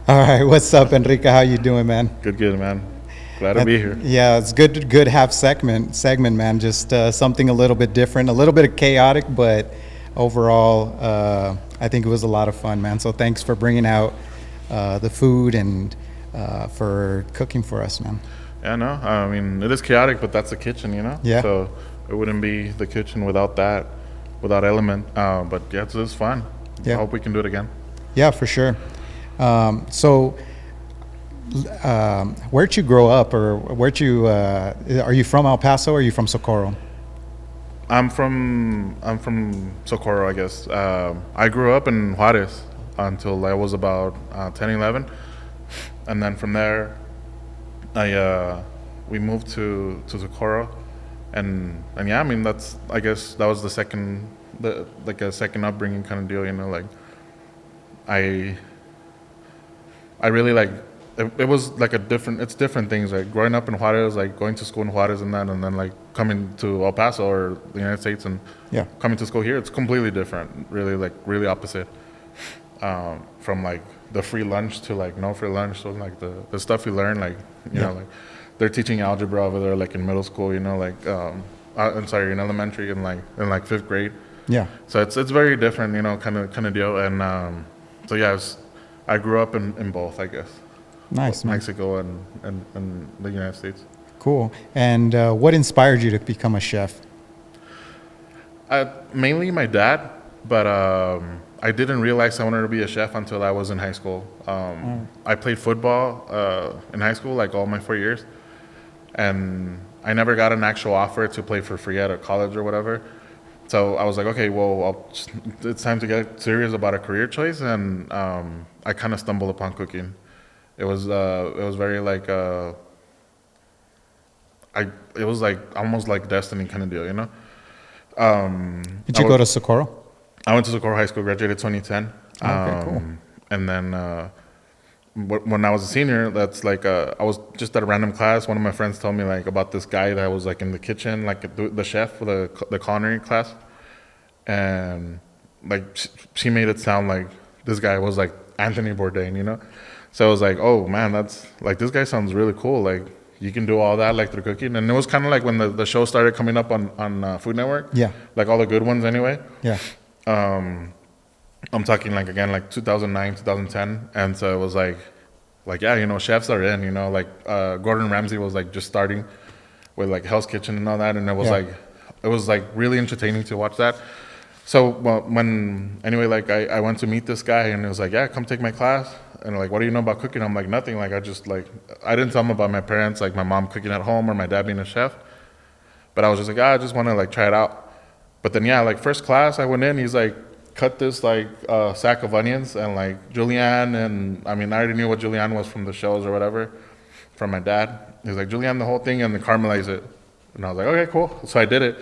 All right, what's up, Enrique? How you doing, man? Good, man. Glad to be here. Yeah, it's good to have segment, man. Just something a little bit different, a little bit chaotic, but overall, I think it was a lot of fun, man. So thanks for bringing out the food and for cooking for us, man. Yeah, no, I mean, it is chaotic, but that's the kitchen, you know? Yeah. So it wouldn't be the kitchen without that, without element. But yeah, it's fun. Yeah. I hope we can do it again. Yeah, for sure. So, where'd you grow up, or are you from El Paso, or are you from Socorro? I'm from Socorro, I guess. I grew up in Juarez until I was about 10, 11. And then from there, we moved to Socorro. And yeah, I mean, I guess that was a second upbringing kind of deal, you know, like I really like it was like it's different things, like growing up in Juarez, like going to school in Juarez and then like coming to El Paso or the United States and Yeah. coming to school here, it's completely different, really opposite, from like the free lunch to like no free lunch. So like the stuff you learn, like you know, like they're teaching algebra over there like in middle school, you know, like I'm sorry, in elementary and like in like fifth grade. Yeah. So it's very different, you know, kind of deal. And so yeah, I grew up in both, I guess. Nice, man. Mexico and the United States. Cool. And what inspired you to become a chef? Mainly my dad, but I didn't realize I wanted to be a chef until I was in high school. I played football in high school, like all my 4 years, and I never got an actual offer to play for free at a college or whatever. So I was like, okay, well, it's time to get serious about a career choice, and I kind of stumbled upon cooking. It was very like it was like almost like destiny kind of deal, you know. Did you go to Socorro? I went to Socorro High School, graduated 2010. Okay, cool. And then when I was a senior, that's like I was just at a random class. One of my friends told me like about this guy that was like in the kitchen, like the chef for the culinary class, and like she made it sound like this guy was like Anthony Bourdain, you know. So I was like, oh man, that's like this guy sounds really cool. Like you can do all that like through cooking, and it was kind of like when the show started coming up on Food Network. Yeah. Like all the good ones anyway. Yeah. I'm talking like again like 2009, 2010, and so it was like yeah, you know, chefs are in, you know, like Gordon Ramsay was like just starting with like Hell's Kitchen and all that, and it was like really entertaining to watch that. So when anyway, like I went to meet this guy, and it was like, yeah, come take my class, and like, what do you know about cooking? I'm like, nothing. Like I didn't tell him about my parents, like my mom cooking at home or my dad being a chef, but I was just like, I just want to like try it out. But then yeah, like first class I went in, he's like, cut this like sack of onions and like julienne, and I mean I already knew what julienne was from the shows or whatever from my dad. He was like, julienne the whole thing and then caramelize it, and I was like, okay, cool. So I did it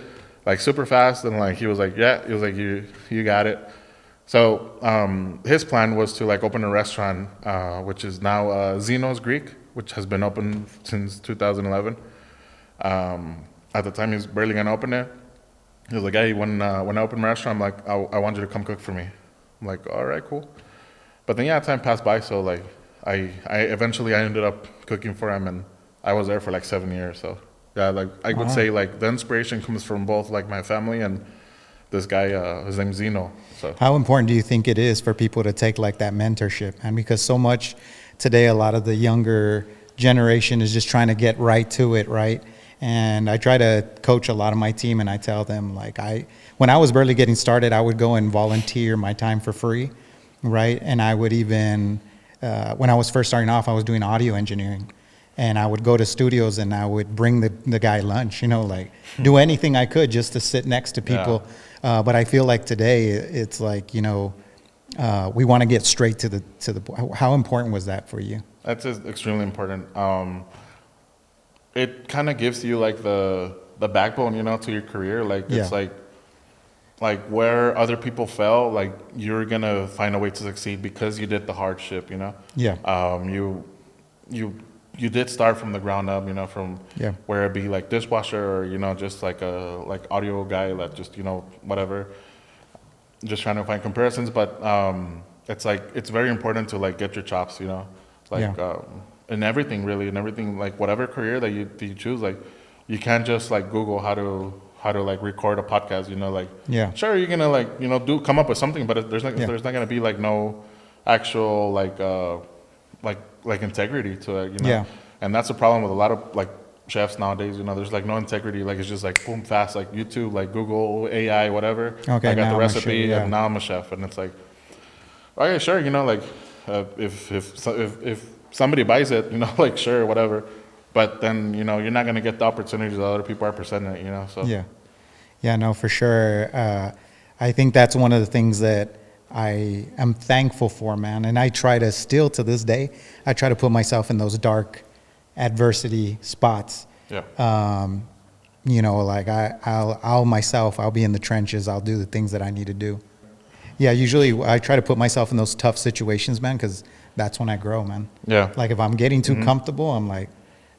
like super fast, and like he was like, yeah, he was like, you got it. So his plan was to like open a restaurant, which is now Zeno's Greek, which has been open since 2011. At the time he was barely gonna open it. He was like, hey, when I open my restaurant, I'm like, I want you to come cook for me. I'm like, all right, cool. But then, yeah, time passed by, so, like, I eventually ended up cooking for him, and I was there for, like, 7 years. So, yeah, like, I would say, like, the inspiration comes from both, like, my family and this guy, his name's Zeno. So. How important do you think it is for people to take, like, that mentorship? And because so much today, a lot of the younger generation is just trying to get right to it, right? And I try to coach a lot of my team, and I tell them, like, when I was barely getting started, I would go and volunteer my time for free, right? And I would even, when I was first starting off, I was doing audio engineering, and I would go to studios and I would bring the guy lunch, you know, like do anything I could just to sit next to people. Yeah. But I feel like today it's like, you know, we want to get straight to the. How important was that for you? That's extremely important. It kind of gives you like the backbone, you know, to your career. Like it's like where other people fell, like you're gonna find a way to succeed because you did the hardship, you know. Yeah. You did start from the ground up, you know, from where it be like dishwasher or you know just like a audio guy that just you know whatever, just trying to find comparisons. But it's like it's very important to like get your chops, you know, like in everything really, in everything, like whatever career that you choose, like you can't just like Google how to like record a podcast, you know, like sure you're gonna like you know do come up with something, but there's not gonna be like no actual like integrity to it, you know, and that's the problem with a lot of like chefs nowadays, you know, there's like no integrity, like it's just like boom fast, like YouTube, like Google AI whatever, okay, I got the I'm a recipe chef, and now I'm a chef, and it's like okay sure, you know, like if somebody buys it, you know, like sure whatever, but then you know you're not gonna get the opportunities that other people are presenting it, you know, so yeah, no, for sure. I think that's one of the things that I am thankful for, man, and I try to still to this day, I try to put myself in those dark adversity spots. You know, like I'll be in the trenches. I'll do the things that I need to do. Yeah, usually I try to put myself in those tough situations, man, because that's when I grow, man. Like if I'm getting too comfortable, I'm like,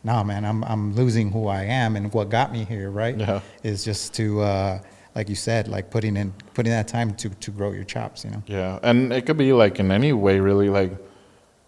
nah, man, I'm losing who I am and what got me here, right? Is just to, like you said, like putting that time to grow your chops, you know? Yeah, and it could be like in any way, really, like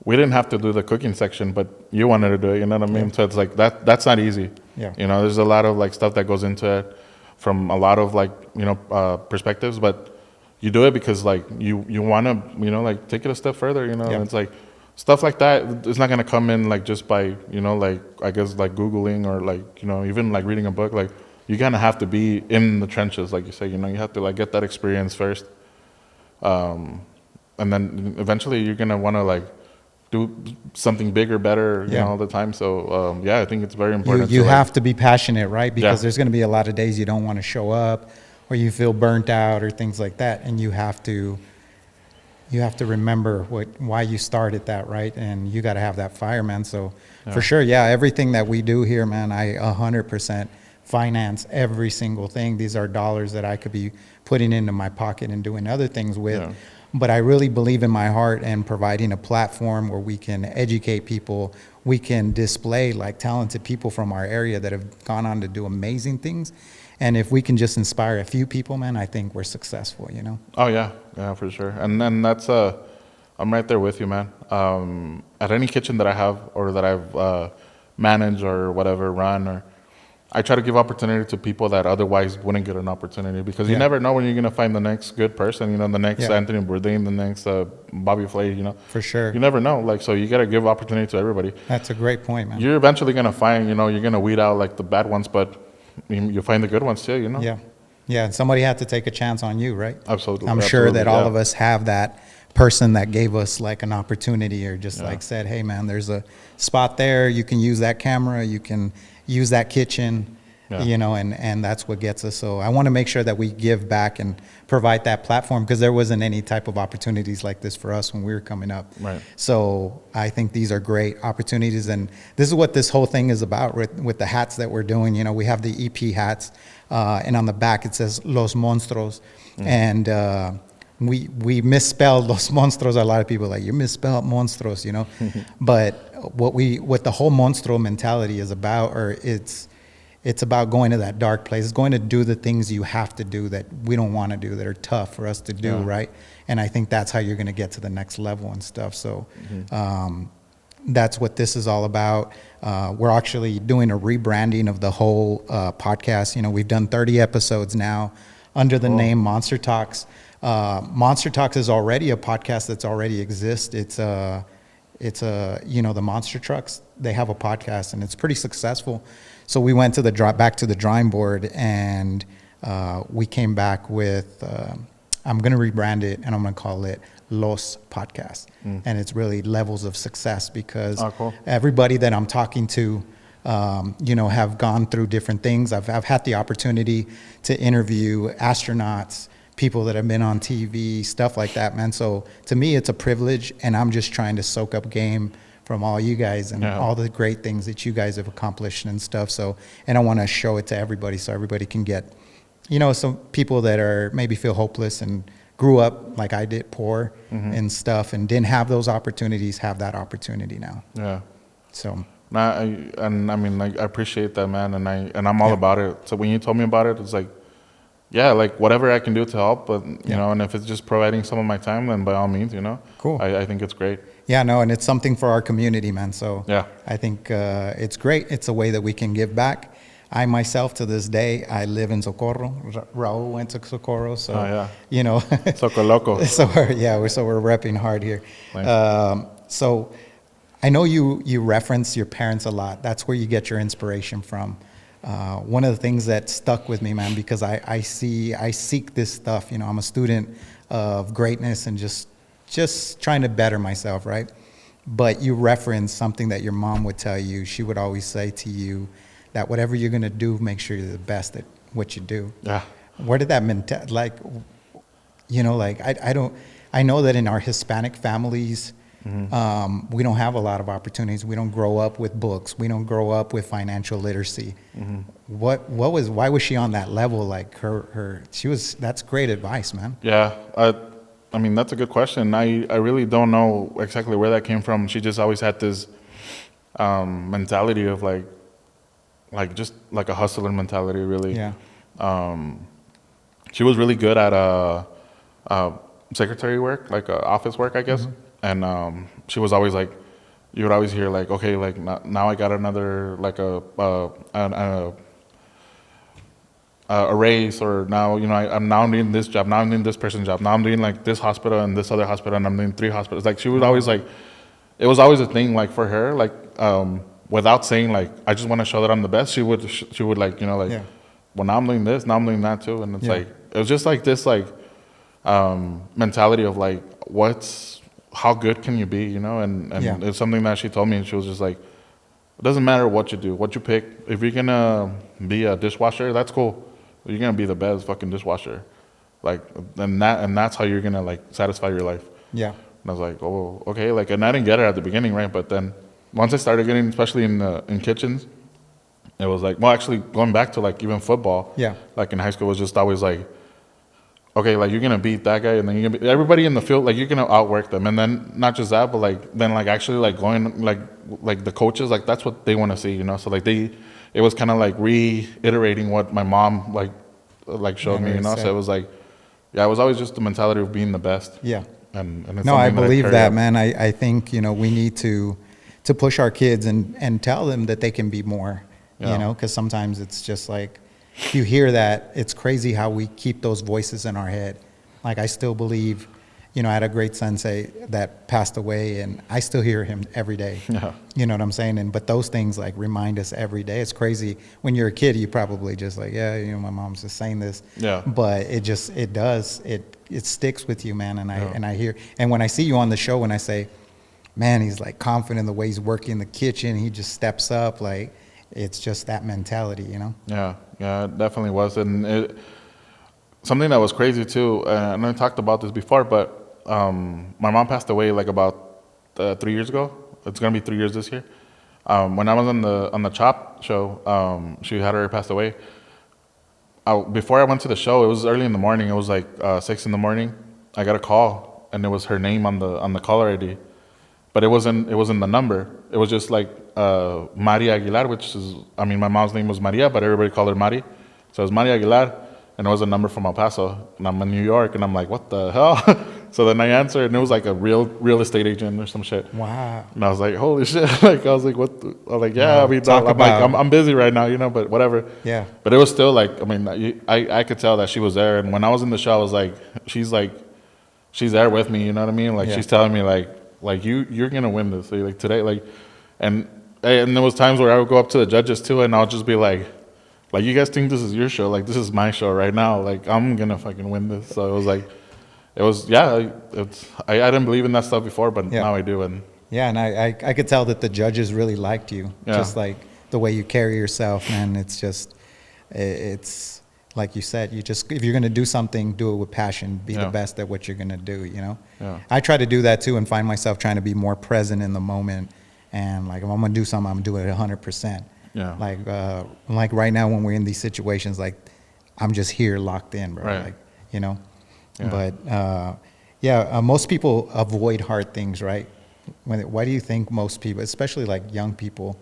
we didn't have to do the cooking section, but you wanted to do it, you know what I mean? So it's like that's not easy. You know, there's a lot of like stuff that goes into it from a lot of like, you know, perspectives, but you do it because like you want to, you know, like take it a step further, you know, and it's like stuff like that. It's not going to come in like just by, you know, like I guess like Googling or like, you know, even like reading a book. Like you're going to have to be in the trenches, like you say, you know, you have to like get that experience first. And then eventually you're going to want to like do something bigger, better, you know, all the time. So yeah, I think it's very important. You have to be passionate, right? Because there's going to be a lot of days you don't want to show up, or you feel burnt out or things like that, and you have to remember why you started that, right? And you got to have that fire, man. So for sure, everything that we do here, man, I 100% finance every single thing. These are dollars that I could be putting into my pocket and doing other things with. But I really believe in my heart and providing a platform where we can educate people. We can display like talented people from our area that have gone on to do amazing things. And if we can just inspire a few people, man, I think we're successful, you know? Oh, yeah, for sure. And then that's, I'm right there with you, man. At any kitchen that I have or that I've managed or whatever, run, or I try to give opportunity to people that otherwise wouldn't get an opportunity, because you never know when you're going to find the next good person, you know, the next Anthony Bourdain, the next Bobby Flay, you know. For sure. You never know. Like, so you got to give opportunity to everybody. That's a great point, man. You're eventually going to find, you know, you're going to weed out like the bad ones, but you find the good ones too, you know? Yeah, and somebody had to take a chance on you, right? Absolutely. I'm sure that all of us have that person that gave us like an opportunity, or just like said, hey, man, there's a spot there. You can use that camera. You can use that kitchen, you know, and that's what gets us. So I want to make sure that we give back and provide that platform, because there wasn't any type of opportunities like this for us when we were coming up. So I think these are great opportunities, and this is what this whole thing is about with the hats that we're doing. You know, we have the EP hats, and on the back it says Los Monstruos, and we misspelled Los Monstruos. A lot of people are like, you misspelled Monstruos, you know. But what the whole monstruo mentality is about, or it's about going to that dark place. It's going to do the things you have to do that we don't want to do, that are tough for us to do, right? And I think that's how you're going to get to the next level and stuff. So that's what this is all about. We're actually doing a rebranding of the whole podcast. You know, we've done 30 episodes now under the name Monster Talks. Monster Talks is already a podcast that's already exists. It's you know, the Monster Trucks, they have a podcast, and it's pretty successful. So we went to back to the drawing board, and we came back with, I'm going to rebrand it, and I'm going to call it Los Podcast. And it's really levels of success, because everybody that I'm talking to, you know, have gone through different things. I've had the opportunity to interview astronauts, people that have been on TV, stuff like that, man. So to me, it's a privilege, and I'm just trying to soak up game from all you guys and all the great things that you guys have accomplished and stuff. So, and I want to show it to everybody, so everybody can get, you know, some people that are maybe feel hopeless and grew up like I did, poor and stuff, and didn't have those opportunities, have that opportunity now. So. I mean, like, I appreciate that, man, and I'm all about it. So when you told me about it, it's like, yeah, like whatever I can do to help, but you Yeah. know, and if it's just providing some of my time, then by all means, you know, Cool. I think it's great. Yeah, no, and it's something for our community, man. So Yeah. I think it's great. It's a way that we can give back. I myself, to this day, I live in Socorro. Raul went to Socorro, so Oh, yeah. you know. Soco Loco. So we're repping hard here. Nice. So I know you reference your parents a lot. That's where you get your inspiration from. One of the things that stuck with me, man, because I seek this stuff. You know, I'm a student of greatness and just trying to better myself, right? But you reference something that your mom would tell you. She would always say to you that whatever you're gonna do, make sure you're the best at what you do. Yeah. Where did that like, you know, like I know that in our Hispanic families, we don't have a lot of opportunities. We don't grow up with books. We don't grow up with financial literacy. Why was she on that level? Like that's great advice, man. Yeah. I mean, that's a good question. I really don't know exactly where that came from. She just always had this mentality of like just like a hustler mentality, really. Yeah. She was really good at secretary work, like office work, I guess. And she was always like, you would always hear like, okay, like now I got another like a raise, or now, you know, I'm now doing this job, now I'm doing this person's job, now I'm doing like this hospital and this other hospital, and I'm doing 3 hospitals. Like she would always like, it was always a thing like for her, like without saying like, I just want to show that I'm the best. She would like, you know, like, well, now I'm doing this, now I'm doing that too, and it's like, it was just like this like mentality of like, how good can you be, you know? And it's something that she told me, and she was just like, it doesn't matter what you do, what you pick. If you're gonna be a dishwasher, that's cool. You're gonna be the best fucking dishwasher, like, and that's how you're gonna like satisfy your life. Yeah. And I was like, oh, okay, like, and I didn't get it at the beginning, right? But then once I started getting, especially in kitchens, it was like, well, actually going back to like even football, like in high school, was just always like, okay, like you're gonna beat that guy, and then you're gonna everybody in the field, like you're gonna outwork them, and then not just that, but like then like actually like going like the coaches, like that's what they want to see, you know. So like it was kind of like reiterating what my mom like showed me, you know. So it was like, yeah, it was always just the mentality of being the best. Yeah. And it's no, I believe that, up. man. I think, you know, we need to push our kids and tell them that they can be more, you know, because sometimes it's just like, you hear that, it's crazy how we keep those voices in our head. Like, I still believe, you know, I had a great sensei that passed away, and I still hear him every day. Yeah. You know what I'm saying? But those things like remind us every day. It's crazy. When you're a kid, you probably just like, yeah, you know, my mom's just saying this. Yeah. But it sticks with you, man. And I hear, and when I see you on the show, when I say, man, he's like confident in the way he's working the kitchen, he just steps up, like, it's just that mentality, you know? Yeah, it definitely was. And something that was crazy too, and I talked about this before, but my mom passed away like about 3 years ago. It's gonna be 3 years this year. When I was on the Chop show, she had already passed away. Before I went to the show, it was early in the morning. It was like 6 in the morning. I got a call, and it was her name on the caller ID, but it wasn't the number. It was just like Maria Aguilar, which is, I mean, my mom's name was Maria, but everybody called her Mari. So it was Maria Aguilar, and it was a number from El Paso, and I'm in New York, and I'm like, what the hell? So then I answered, and it was like a real estate agent or some shit. Wow. And I was like, holy shit! Like, I was like, what? I was like, yeah. Wow. I'm busy right now, you know, but whatever. Yeah. But it was still like, I mean, I could tell that she was there, and when I was in the show, I was like, she's there with me, you know what I mean? Like, she's telling me like you're gonna win this, like today, like, and there was times where I would go up to the judges too, and I'll just be like, you guys think this is your show? Like, this is my show right now. Like, I'm gonna fucking win this. So it was like, I didn't believe in that stuff before, but now I do. And and I could tell that the judges really liked you, just like the way you carry yourself, man. It's like you said, if you're gonna do something, do it with passion. Be the best at what you're gonna do, you know. I try to do that too, and find myself trying to be more present in the moment. And like, if I'm gonna do something, I'm gonna do it 100%. Yeah. Like right now when we're in these situations, like, I'm just here locked in, bro. Right. Like, you know. Yeah. But most people avoid hard things, right? Why do you think most people, especially like young people,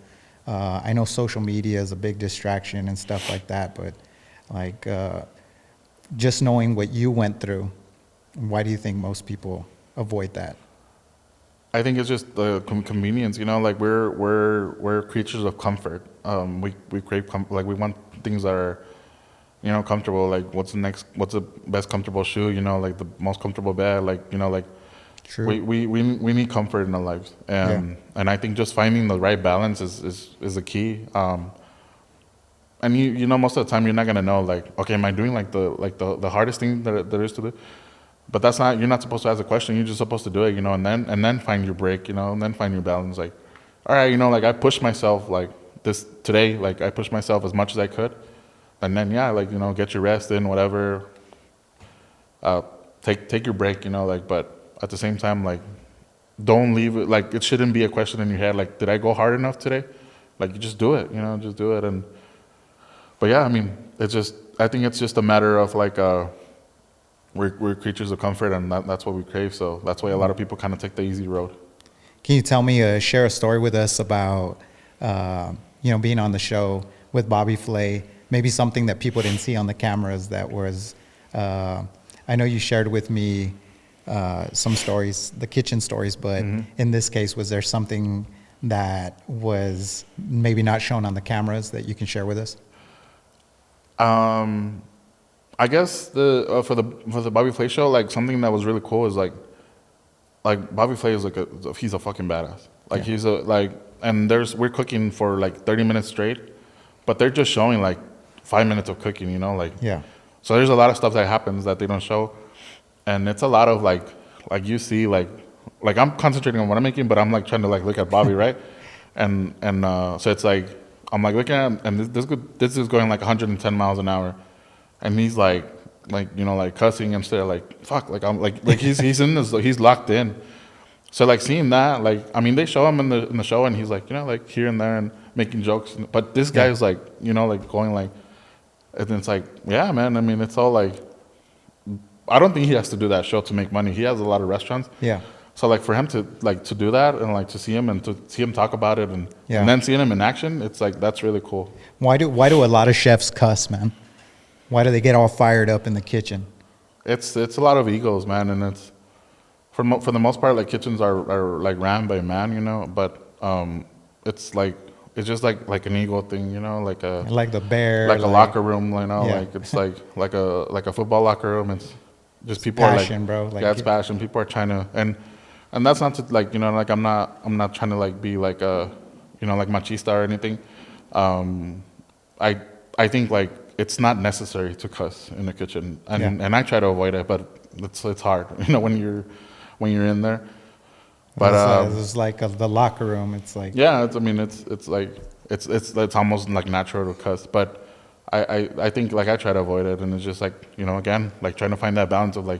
I know social media is a big distraction and stuff like that, but like, just knowing what you went through, why do you think most people avoid that? I think it's just the convenience, you know. Like we're creatures of comfort. We crave like we want things that are, you know, comfortable. Like what's the best comfortable shoe? You know, like the most comfortable bed. Like, you know, like True. we need comfort in our lives, and I think just finding the right balance is the key. And you know, most of the time you're not gonna know, like, okay, am I doing like the hardest thing that there is to do? But that's not, you're not supposed to ask a question. You're just supposed to do it, you know, and then find your break, you know, and then find your balance. Like, all right, you know, like I pushed myself like this today, like I pushed myself as much as I could, and then like, you know, get your rest in, whatever. Take your break, you know, like, but at the same time, like, don't leave it, like it shouldn't be a question in your head, like, did I go hard enough today? Like, you just do it, you know, just do it. But yeah, I mean, I think it's just a matter of like, we're creatures of comfort, and that's what we crave. So that's why a lot of people kind of take the easy road. Can you tell me, share a story with us about, you know, being on the show with Bobby Flay? Maybe something that people didn't see on the cameras that was, I know you shared with me some stories, the kitchen stories, but in this case, was there something that was maybe not shown on the cameras that you can share with us? I guess for the Bobby Flay show, like something that was really cool is like Bobby Flay is he's a fucking badass. Like he's and we're cooking for like 30 minutes straight, but they're just showing like 5 minutes of cooking, you know, like so there's a lot of stuff that happens that they don't show, and it's a lot of like you see like I'm concentrating on what I'm making, but I'm like trying to like look at Bobby, right? And so it's like I'm like looking at him, and this is going like 110 miles an hour. And he's like, you know, like cussing and stuff, like, fuck, like, I'm like he's in this, he's locked in. So like seeing that, like, I mean, they show him in the show, and he's like, you know, like here and there and making jokes. But this guy is like, you know, like going like, and it's like, yeah, man, I mean, it's all like, I don't think he has to do that show to make money. He has a lot of restaurants. Yeah. So like for him to do that, and like to see him and to see him talk about it, and then seeing him in action, it's like, that's really cool. Why do a lot of chefs cuss, man? Why do they get all fired up in the kitchen? It's a lot of egos, man, and it's for the most part, like kitchens are like ran by a man, you know, but it's just like an ego thing, you know, like the bear, like a locker room, you know, like it's like a football locker room. It's just people passion, are like, bro. It's passion. People are trying to, and that's not to like, you know, like I'm not trying to like be like you know, like machista or anything. I think like it's not necessary to cuss in the kitchen, and I try to avoid it, but it's hard, you know, when you're in there. But it's like the locker room. It's like it's almost like natural to cuss, but I think like I try to avoid it, and it's just like, you know, again, like trying to find that balance of like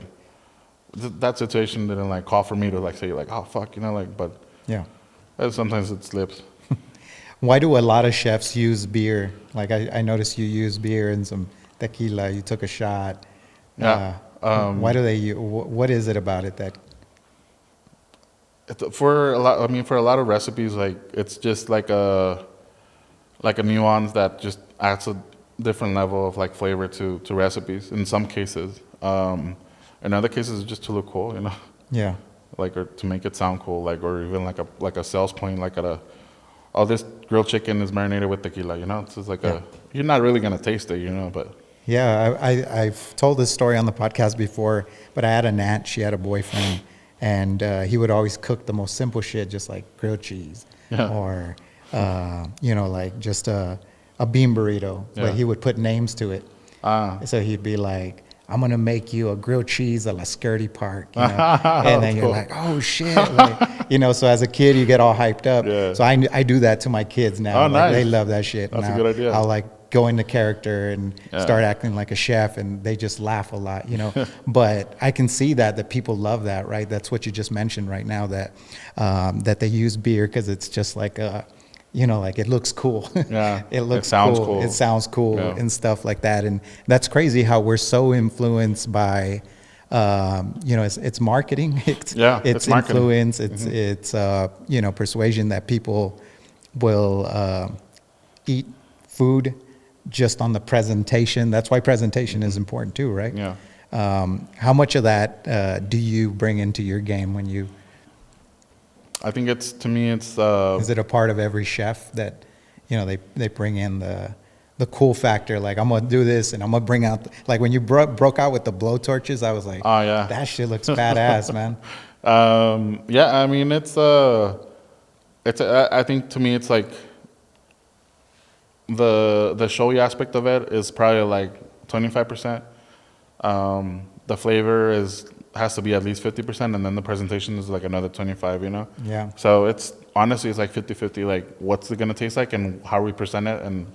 that situation didn't like call for me to like say like, oh fuck, you know, like, but sometimes it slips. Why do a lot of chefs use beer? Like I noticed you use beer and some tequila. You took a shot. Why do they? What is it about it that? For a lot of recipes, like it's just like a nuance that just adds a different level of like flavor to recipes. In some cases, in other cases, it's just to look cool, you know. Yeah. Like, or to make it sound cool, like, or even like a sales point, like this grilled chicken is marinated with tequila, you know. It's just like you're not really gonna taste it, you know, but. Yeah, I've told this story on the podcast before, but I had an aunt. She had a boyfriend, and he would always cook the most simple shit, just like grilled cheese or, you know, like just a bean burrito, but he would put names to it. So he'd be like, I'm going to make you a grilled cheese a la Skirty Park. You know? And then you're like, oh, shit. Like, you know, so as a kid, you get all hyped up. Yeah. So I do that to my kids now. Oh, nice. They love that shit. That's a good idea. I'll like go into character and start acting like a chef, and they just laugh a lot, you know. But I can see that people love that, right? That's what you just mentioned right now, that they use beer because it's just like you know, like it looks cool. Yeah, it sounds cool. It sounds cool and stuff like that. And that's crazy how we're so influenced by, you know, it's marketing. It's marketing. Influence. It's you know, persuasion that people will eat food just on the presentation. That's why presentation is important too, right? Yeah. How much of that do you bring into your game when you? I think it's, to me, it's Is it a part of every chef that, they bring in the cool factor? Like, I'm gonna do this, and I'm gonna bring out like when you broke out with the blow torches, I was like, oh yeah, that shit looks badass, man. yeah. I mean, I think to me, it's like the showy aspect of it is probably like 25%. The flavor has to be at least 50%, and then the presentation is like another 25, Yeah. So it's honestly, it's like 50-50, like what's it going to taste like and how we present it, and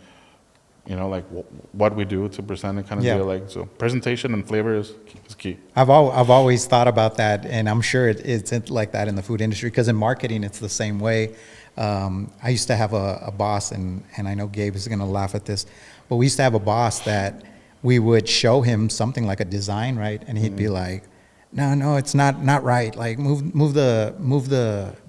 like what we do to present it, kind of Yeah. deal. Like, so presentation and flavor is key. I've always thought about that, and I'm sure it's like that in the food industry, because in marketing it's the same way. I used to have a boss, and I know Gabe is going to laugh at this, but we used to have a boss that we would show him something like a design, right? And he'd be like, no, it's not right. Like, move the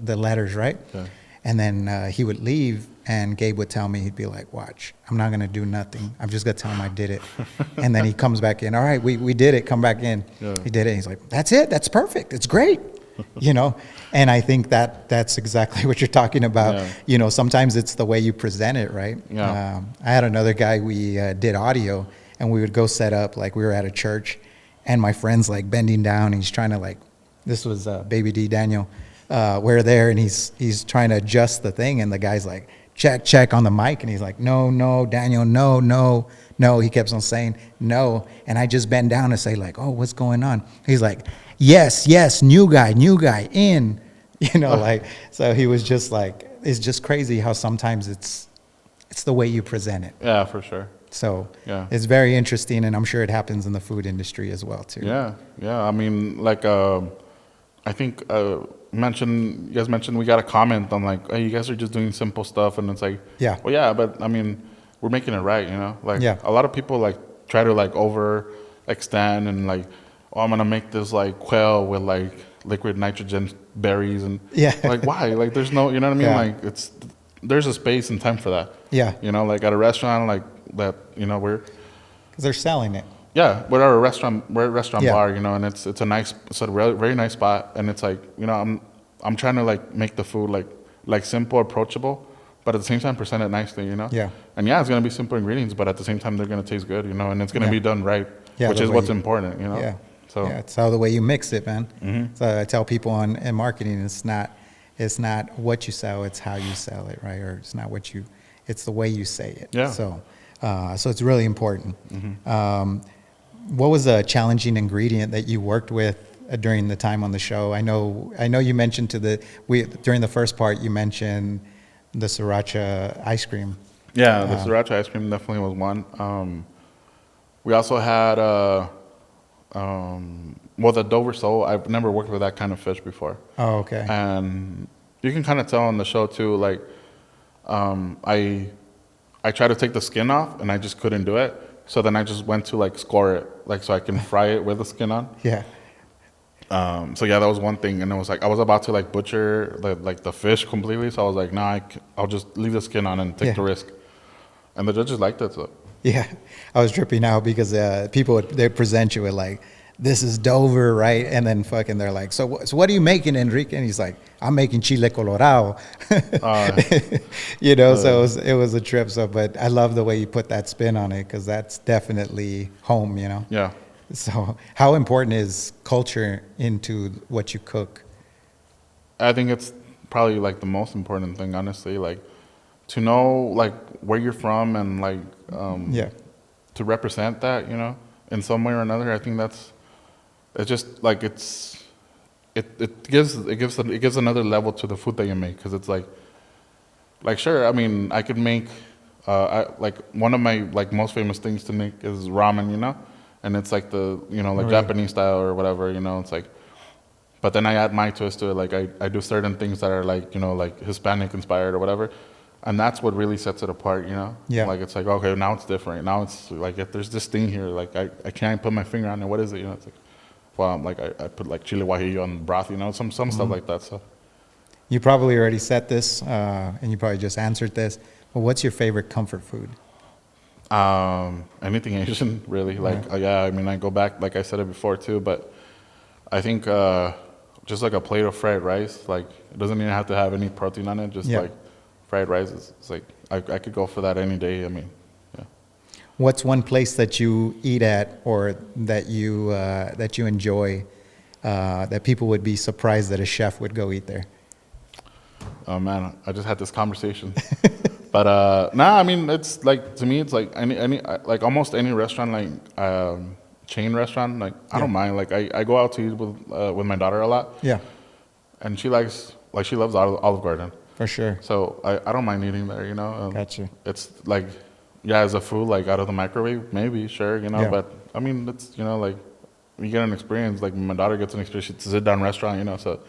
letters, right? Okay. And then he would leave, and Gabe would tell me, he'd be like, watch, I'm not going to do nothing. I'm just going to tell him I did it. And then he comes back in. All right, we did it. Come back in. Yeah. He did it. He's like, that's it. That's perfect. It's great. And I think that's exactly what you're talking about. Yeah. Sometimes it's the way you present it, right? Yeah. I had another guy, we did audio, and we would go set up, like we were at a church, and my friend's like bending down. He's trying to this was Baby D Daniel. We're there, and he's trying to adjust the thing, and the guy's like, check on the mic, and he's like, no, Daniel, no. He kept on saying no, and I just bend down and say like, oh, what's going on? He's like, yes, new guy in, so he was just like, it's just crazy how sometimes it's the way you present it. Yeah, for sure. So Yeah. it's very interesting, and I'm sure it happens in the food industry as well too. Yeah. I mean, like, I think you guys mentioned we got a comment on like, hey, you guys are just doing simple stuff, and it's like, Yeah. well, yeah, but I mean, we're making it right, Like, Yeah. a lot of people like try to like over extend and like, oh, I'm gonna make this like quail with like liquid nitrogen berries, and Yeah. like, why? Like, there's no, you know what I mean? Yeah. Like, there's a space and time for that. Yeah. Like at a restaurant, like that, we're. Because they're selling it. Yeah, we're at a restaurant Yeah. bar, and it's a very nice spot, and it's like, I'm trying to like make the food like simple, approachable, but at the same time present it nicely, Yeah. And yeah, it's gonna be simple ingredients, but at the same time they're gonna taste good, and it's gonna Yeah. be done right, Yeah, which the is way what's you- important, Yeah. So Yeah, it's how the way you mix it, man. Mhm. So I tell people in marketing, it's not what you sell, it's how you sell it, right? Or it's the way you say it. Yeah. So it's really important. What was a challenging ingredient that you worked with during the time on the show? I know you mentioned during the first part, you mentioned the sriracha ice cream. yeah, the sriracha ice cream definitely was one. We also had the Dover sole. I've never worked with that kind of fish before. Oh, okay. And you can kind of tell on the show too, like, I tried to take the skin off, and I just couldn't do it. So then I just went to like score it, like so I can fry it with the skin on. Yeah. So yeah, that was one thing, and it was like I was about to like butcher the fish completely. So I was like, nah, I'll just leave the skin on and take the risk. And the judges liked it. So Yeah, I was tripping out because people they present you with like, this is Dover, right? And then fucking they're like, so what are you making, Enrique? And he's like, I'm making chile colorado. So it was a trip. So, but I love the way you put that spin on it, because that's definitely home, yeah. So how important is culture into what you cook? I think it's probably like the most important thing, honestly. Like, to know like where you're from, and like to represent that, in some way or another. I think it's just like it gives another level to the food that you make, because it's like sure, I mean, I could make like one of my like most famous things to make is ramen, and it's like the like Japanese style or whatever, it's like. But then I add my twist to it. Like I do certain things that are like like Hispanic inspired or whatever, and that's what really sets it apart. Yeah. Like it's like, okay, now it's different. Now it's like, if there's this thing here, like I can't put my finger on it. What is it? It's like, well, like I put like chile guajillo on broth. Some stuff like that. So You probably already said this, and you probably just answered this. But what's your favorite comfort food? Anything Asian, really. Yeah. Like, yeah, I mean, I go back, like I said it before too, but I think just like a plate of fried rice, like it doesn't even have to have any protein on it. Just Yeah. like fried rice is it's like I could go for that any day. I mean, yeah. What's one place that you eat at or that you enjoy that people would be surprised that a chef would go eat there? Oh man, I just had this conversation. But nah, I mean, it's like to me, it's like any like almost any restaurant, like chain restaurant. Like I Yeah. don't mind. Like I go out to eat with my daughter a lot, Yeah, and she likes like she loves Olive Garden. for sure. So I don't mind eating there, you know. Gotcha. It's like, yeah, as a food, like out of the microwave, maybe, sure, you know. Yeah. But I mean, it's, you know, like you get an experience. Like my daughter gets an experience. It's a sit-down restaurant, you know, so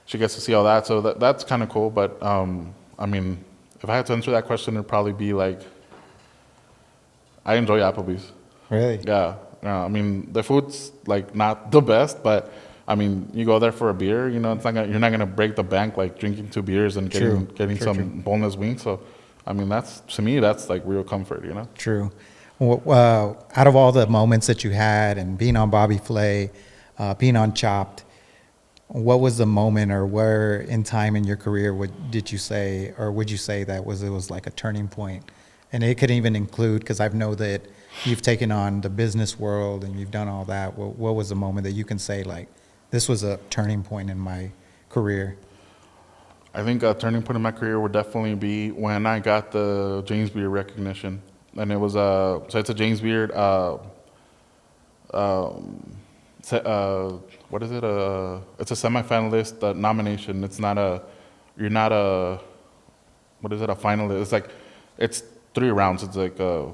she gets to see all that. So that's kind of cool. But I mean, if I had to answer that question, it'd probably be like, I enjoy Applebee's. Really? Yeah. I mean, the food's like not the best, but I mean, you go there for a beer, you know, it's not gonna, you're not gonna break the bank like drinking 2 beers and True. getting True, some true. boneless wings. So, I mean, that's to me, that's like real comfort, you know. True. Out of all the moments that you had and being on Bobby Flay, being on Chopped, what was the moment or where in time in your career did you say, or would you say that it was like a turning point? And it could even include, because I know that you've taken on the business world and you've done all that. What was the moment that you can say, like, this was a turning point in my career? I think a turning point in my career would definitely be when I got the James Beard recognition, and it was so it's a James Beard what is it? It's a semifinalist nomination. It's not a, you're not a, what is it? A finalist. It's like, it's 3 rounds. It's like the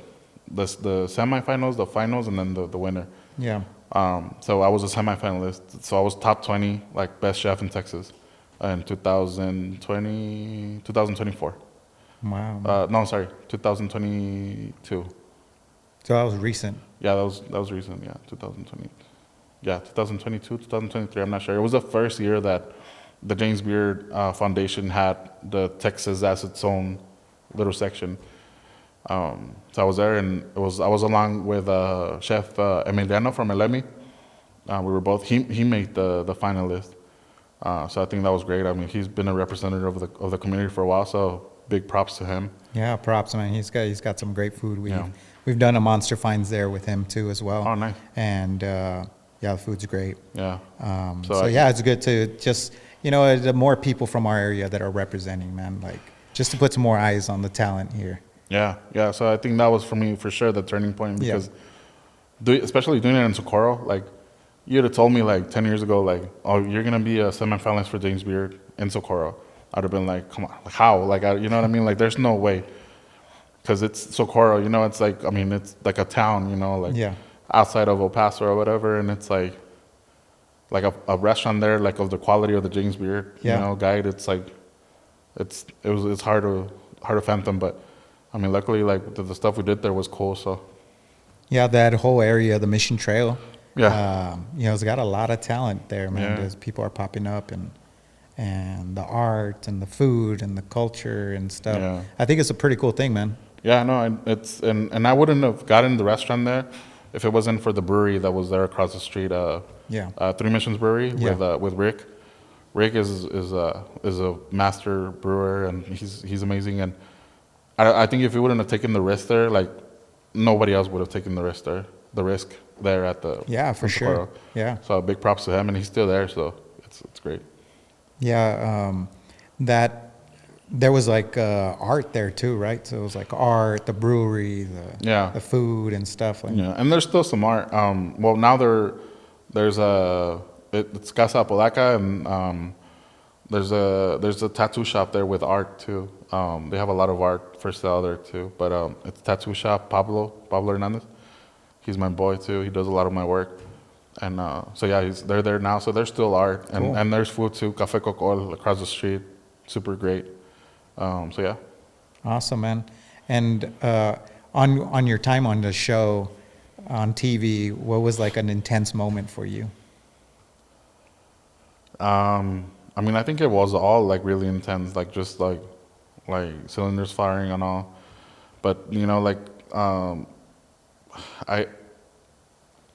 semifinals, the finals, and then the winner. Yeah. So I was a semifinalist. So I was top 20, like best chef in Texas, in 2024. Wow. No, sorry, 2022. So that was recent. Yeah, that was recent. Yeah, 2020. Yeah, 2022, 2023. I'm not sure. It was the first year that the James Beard Foundation had the Texas as its own little section. So I was there, and I was along with Chef Emiliano from Elemi. We were both. He made the finalist. So I think that was great. I mean, he's been a representative of the community for a while. So big props to him. Yeah, props, man. He's got some great food. Yeah. We've done a Monster Finds there with him too as well. Oh, nice. And yeah, the food's great. Yeah. So yeah, it's good to just, you know, the more people from our area that are representing, man, like just to put some more eyes on the talent here. Yeah, yeah. So I think that was for me for sure the turning point, Yeah. because especially doing it in Socorro, like you'd have told me like 10 years ago, like, oh, you're gonna be a semifinalist for James Beard in Socorro. I'd have been like, come on, like how? Like, you know what I mean? Like, there's no way, because it's Socorro. You know, it's like, I mean, it's like a town. You know, like Yeah. outside of El Paso or whatever, and it's like a restaurant there, like of the quality of the James Beard, Yeah. you know, guide. It's like it's hard to fathom, but I mean, luckily, like the stuff we did there was cool. So Yeah, that whole area, the Mission Trail. Yeah. You know, it's got a lot of talent there, man. Yeah. There's people are popping up and the art and the food and the culture and stuff. Yeah. I think it's a pretty cool thing, man. yeah, no, it's and I wouldn't have gotten the restaurant there if it wasn't for the brewery that was there across the street. Yeah. Three Missions Brewery Yeah. with Rick. Rick is a master brewer, and he's amazing. And I think if he wouldn't have taken the risk there, like nobody else would have taken the risk there at the Yeah, for sure. Socorro. Yeah. So big props to him, and he's still there, so it's great. Yeah, that there was like art there too, right? So it was like art, the brewery, Yeah. the food and stuff. Like, Yeah, and there's still some art. Well, now there's it's Casa Apodaca, and there's a tattoo shop there with art too. They have a lot of art for sale there too. But it's tattoo shop Pablo Hernandez. He's my boy too. He does a lot of my work, and so yeah, they're there now. So there's still art, and Cool. and there's food too. Café Cocol across the street, super great. So yeah. awesome, man. And on your time on the show, on TV, what was like an intense moment for you? I mean, I think it was all like really intense, like just like cylinders firing and all. But you know, like um, I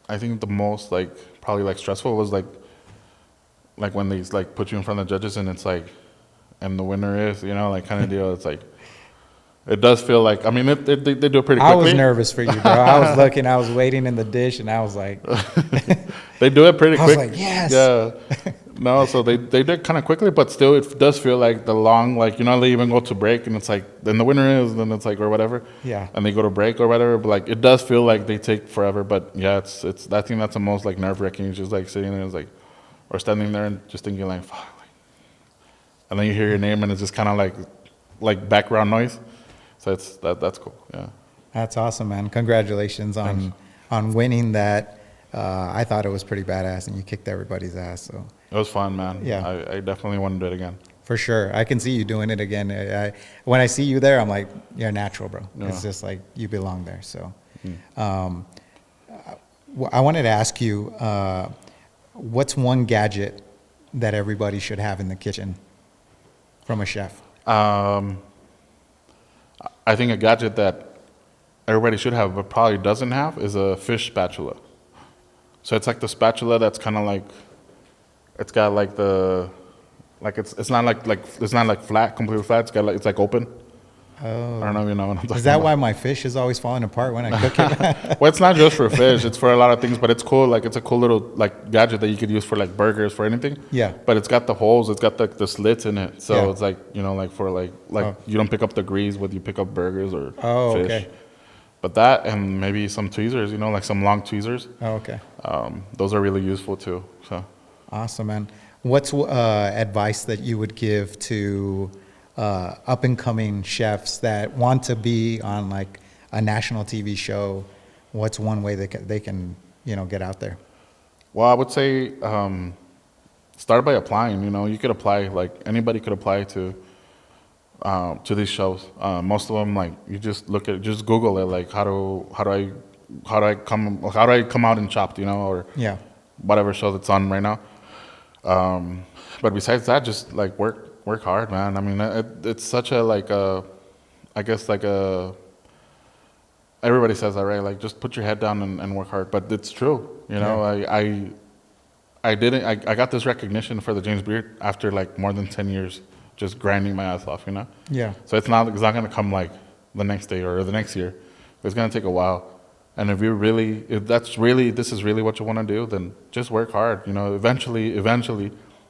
I think the most like probably like stressful was like when they like put you in front of the judges and it's like, and the winner is, you know, like kind of deal. It's like, it does feel like, I mean, they do it pretty quickly. I was nervous for you, bro. I was looking, I was waiting in the dish, and I was like, They do it pretty I quick. was like, yes. Yeah. No, so they did kind of quickly, but still it does feel like the long, like, you know, they even go to break and it's like, then the winner is, then it's like, or whatever. Yeah. And they go to break or whatever, but like, it does feel like they take forever, but yeah, it's, I think that's the most like nerve wracking. You're just like sitting there, it's like, or standing there and just thinking like, fuck. Like, and then you hear your name and it's just kind of like background noise. So it's, that's cool. Yeah. That's awesome, man. Congratulations on winning that. I thought it was pretty badass, and you kicked everybody's ass. So It was fun, man. Yeah. I definitely want to do it again. for sure, I can see you doing it again. When I see you there, I'm like, you're natural, bro. Yeah. It's just like you belong there. So, I wanted to ask you, what's one gadget that everybody should have in the kitchen from a chef? I think a gadget that everybody should have but probably doesn't have is a fish spatula. So it's like the spatula that's kind of like, it's got like the, like it's not like it's not like flat, completely flat. It's got like, it's like open. Oh, I don't know if you know what I'm talking is that about. why my fish is always falling apart when I cook it? Well, it's not just for fish. It's for a lot of things, but it's cool. Like it's a cool little like gadget that you could use for like burgers, for anything. Yeah. But it's got the holes. It's got the slits in it. So Yeah. it's like, you know, like for like Oh. you don't pick up the grease when you pick up burgers or Oh, fish. okay. But that and maybe some tweezers, you know, like some long tweezers. Oh, okay. Those are really useful too. So Awesome, man. What's advice that you would give to up and coming chefs that want to be on like a national TV show? What's one way they can get out there? well, I would say start by applying. You know, you could apply, like anybody could apply to these shows. Most of them, like you just just Google it, like how do I come out in Chopped, you know, or Yeah. whatever show that's on right now. But besides that, just like work hard, man. I mean, it's such a like a, I guess like a, everybody says that, right? Like just put your head down and work hard. But it's true, you know. Yeah. I got this recognition for the James Beard after like more than 10 years just grinding my ass off, you know. Yeah. So it's not gonna come like the next day or the next year. It's gonna take a while. And if this is really what you want to do, then just work hard. You know, eventually,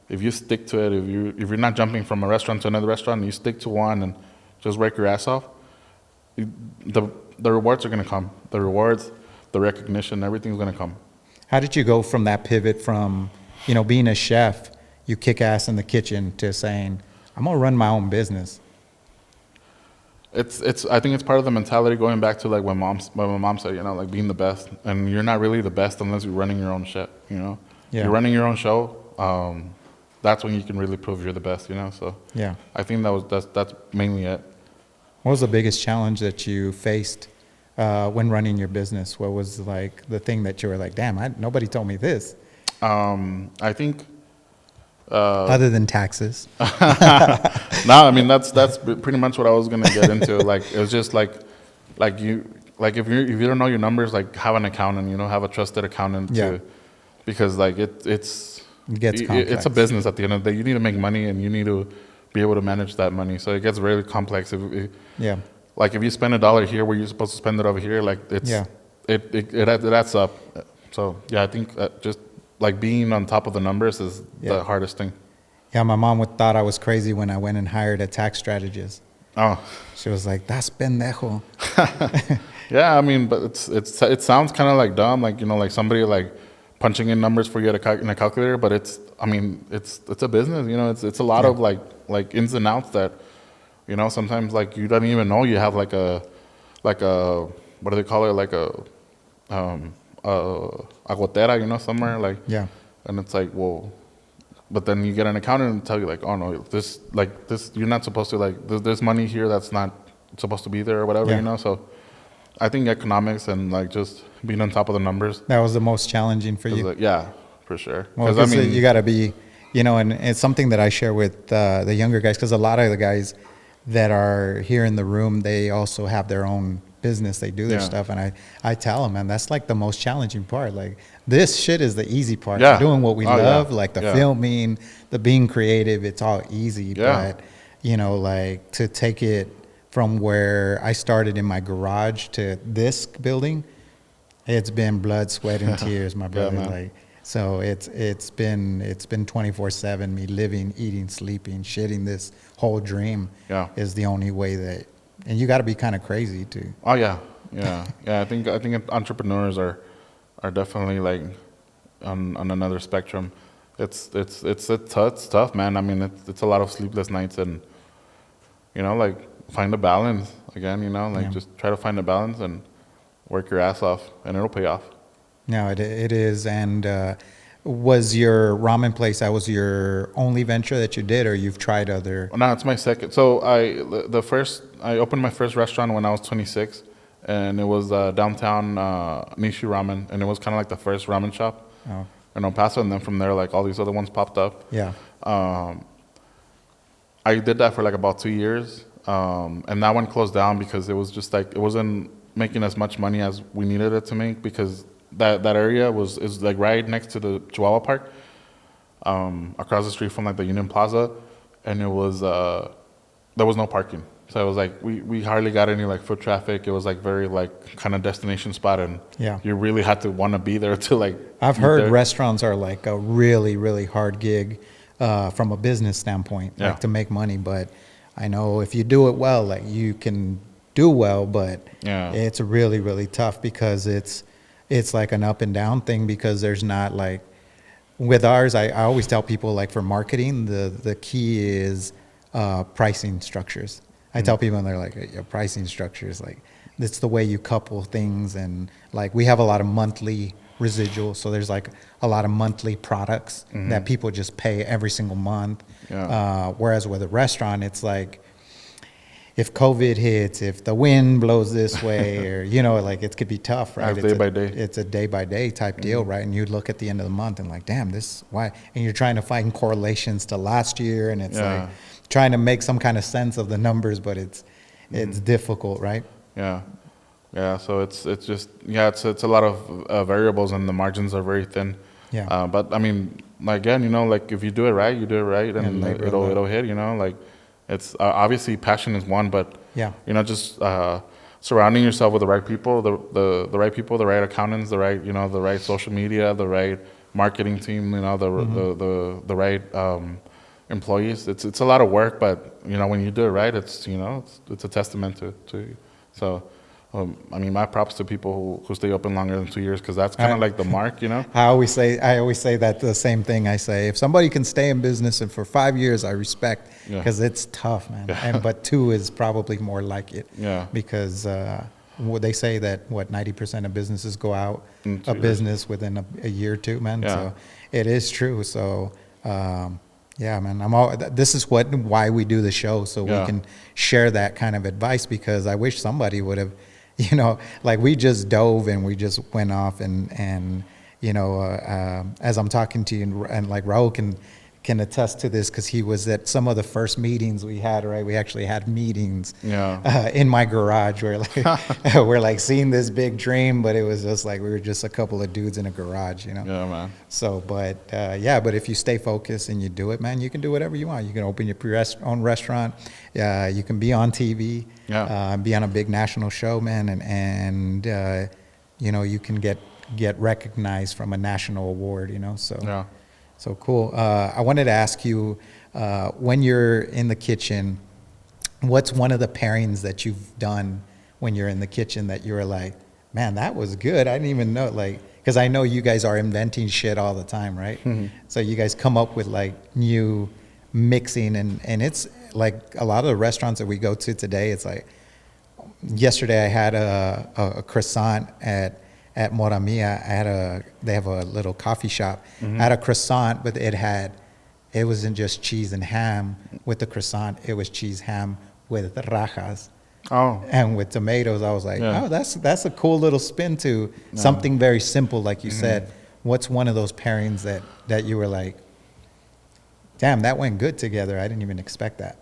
if you stick to it, if you're not jumping from a restaurant to another restaurant, you stick to one and just work your ass off, the rewards are gonna come. The rewards, the recognition, everything's gonna come. How did you go from that pivot from being a chef, you kick ass in the kitchen, to saying, I'm gonna run my own business? I think it's part of the mentality, going back to like when my mom said, you know, like being the best, and you're not really the best unless you're running your own shit, you know. Yeah. You're running your own show. That's when you can really prove you're the best, you know. So Yeah. I think that's mainly it. What was the biggest challenge that you faced when running your business? What was like the thing that you were like, damn, nobody told me this? I think. Other than taxes. No, I mean that's pretty much what I was gonna get into. Like it was just like if you don't know your numbers, like have an accountant, you know, have a trusted accountant. Yeah. Because like it's complex. a business at the end of the day. You need to make money and you need to be able to manage that money. So it gets really complex. Yeah. Like if you spend $1 here where you're supposed to spend it over here, like it adds up. So yeah, I think just like being on top of the numbers is the hardest thing. Yeah, my mom thought I was crazy when I went and hired a tax strategist. Oh. She was like, "Das pendejo." Yeah, I mean, but it sounds kind of like dumb, like, you know, like somebody like punching in numbers for you in a calculator. But it's a business, you know. It's a lot of like ins and outs that, you know, sometimes like you don't even know you have like a what do they call it, like a agotera, you know, somewhere like. Yeah. And it's like, well, but then you get an accountant and tell you like, oh no, this you're not supposed to, like, there's money here that's not supposed to be there or whatever, you know. So I think economics and like just being on top of the numbers. That was the most challenging for you. Like, yeah, for sure. Well, because you got to be, and it's something that I share with the younger guys, because a lot of the guys that are here in the room, they also have their own business, they do their Yeah. stuff, and I tell them, man, that's like the most challenging part. Like this shit is the easy part. Yeah. Doing what we Oh, yeah. love, like the Yeah. filming, the being creative, it's all easy. Yeah. But you know, like to take it from where I started in my garage to this building, it's been blood, sweat, and tears, my brother. man. Like, so it's been 24/7. Me living, eating, sleeping, shitting. This whole dream Yeah. is the only way that, and you got to be kind of crazy too. Oh yeah, yeah, yeah. I think entrepreneurs are definitely like on another spectrum. It's tough, man. I mean, it's a lot of sleepless nights, and you know, like find a balance again. You know, like Yeah. just try to find a balance and work your ass off, and it'll pay off. No, it is. And was your ramen place, that was your only venture that you did, or you've tried other? No, it's my second. So I opened my first restaurant when I was 26, and it was downtown Nishi Ramen, and it was kind of like the first ramen shop Oh, in El Paso, and then from there, like all these other ones popped up. yeah. I did that for like about 2 years, and that one closed down because it was just like it wasn't making as much money as we needed it to make, because that area is like right next to the Chihuahua Park, across the street from like the Union Plaza, and it was there was no parking, so it was like we hardly got any like foot traffic. It was like very like kind of destination spot, and Yeah. you really had to want to be there to like. I've eat heard there. restaurants are like a really, really hard gig from a business standpoint, Yeah. like to make money. But I know if you do it well, like you can do well, but Yeah. it's really, really tough because it's like an up and down thing, because there's not like, with ours, I always tell people, like for marketing, the key is pricing structures. I tell people, and they're like, yeah, pricing structures, like it's the way you couple things. And like we have a lot of monthly residuals, so there's like a lot of monthly products that people just pay every single month. Yeah. Whereas with a restaurant, it's like, if COVID hits, if the wind blows this way, or, you know, like it could be tough, right? It's day by day. It's a day by day type deal, right? And you look at the end of the month and like, damn, this, why? And you're trying to find correlations to last year, and it's Yeah. like trying to make some kind of sense of the numbers, but it's difficult, right? Yeah, yeah. So it's just it's a lot of variables, and the margins are very thin. Yeah. But I mean, again, you know, like if you do it right, you do it right, and labor it'll hit. You know, like it's obviously passion is one, but Yeah. you know, just surrounding yourself with the right people, the right people, the right accountants, the right social media, the right marketing team, you know, the right employees. It's a lot of work, but you know, when you do it right, it's a testament to you. So, I mean, my props to people who stay open longer than 2 years, because that's kind of like the mark, you know. I always say that the same thing. I say, if somebody can stay in business and for 5 years, I respect, Yeah. because it's tough, man. But 2 is probably more like it. Yeah. Because they say that 90% of businesses go out In 2 of years. business within a year or two, man. Yeah. So it is true. So yeah, man. This is why we do the show, so we Yeah. can share that kind of advice, because I wish somebody would have, you know, like we just dove and we just went off, and you know, as I'm talking to you, and like Raul can attest to this, because he was at some of the first meetings we had, right? We actually had meetings in my garage, where like we're like seeing this big dream, but it was just like we were just a couple of dudes in a garage, you know? Yeah, man. So, but but if you stay focused and you do it, man, you can do whatever you want. You can open your own restaurant. You can be on TV, be on a big national show, man, and you know, you can get recognized from a national award, you know? So. Yeah. So cool. I wanted to ask you, when you're in the kitchen, what's one of the pairings that you've done when you're in the kitchen that you were like, man, that was good. I didn't even know, like, because I know you guys are inventing shit all the time, right? So you guys come up with like new mixing, and it's like a lot of the restaurants that we go to today, it's like, yesterday I had a croissant at Moramia. They have a little coffee shop. I had a croissant, but it wasn't just cheese and ham with the croissant. It was cheese ham with rajas. Oh. And with tomatoes. I was like, Yeah. oh, that's a cool little spin to something very simple, like you said. What's one of those pairings that you were like, damn, that went good together. I didn't even expect that.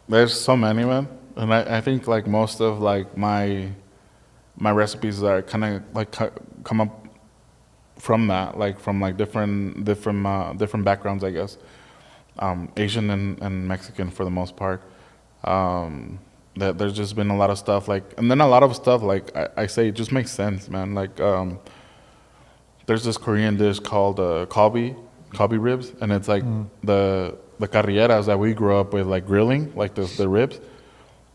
There's so many, man, and I think like most of like my my recipes are kind of like come up from that, like from like different backgrounds, I guess. Asian and Mexican for the most part. That there's just been a lot of stuff like, and then a lot of stuff like I say it just makes sense, man. Like there's this Korean dish called kalbi ribs, and it's like the carrilleras that we grew up with, like grilling, like the ribs,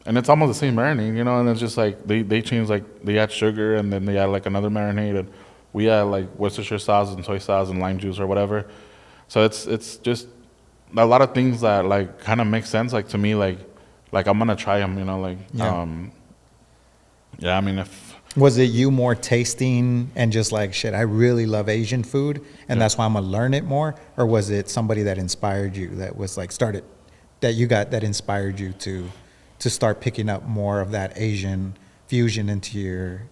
and it's almost the same marinade, you know. And it's just like they change, like they add sugar and then they add like another marinade, and we add like Worcestershire sauce and soy sauce and lime juice or whatever. So it's just a lot of things that like kind of make sense, like to me, like I'm gonna try them, you know, like yeah. I mean, if Was it you more tasting and just like, shit, I really love Asian food and that's why I'm gonna learn it more? Or was it somebody that inspired you, that was like that inspired you to start picking up more of that Asian fusion into your...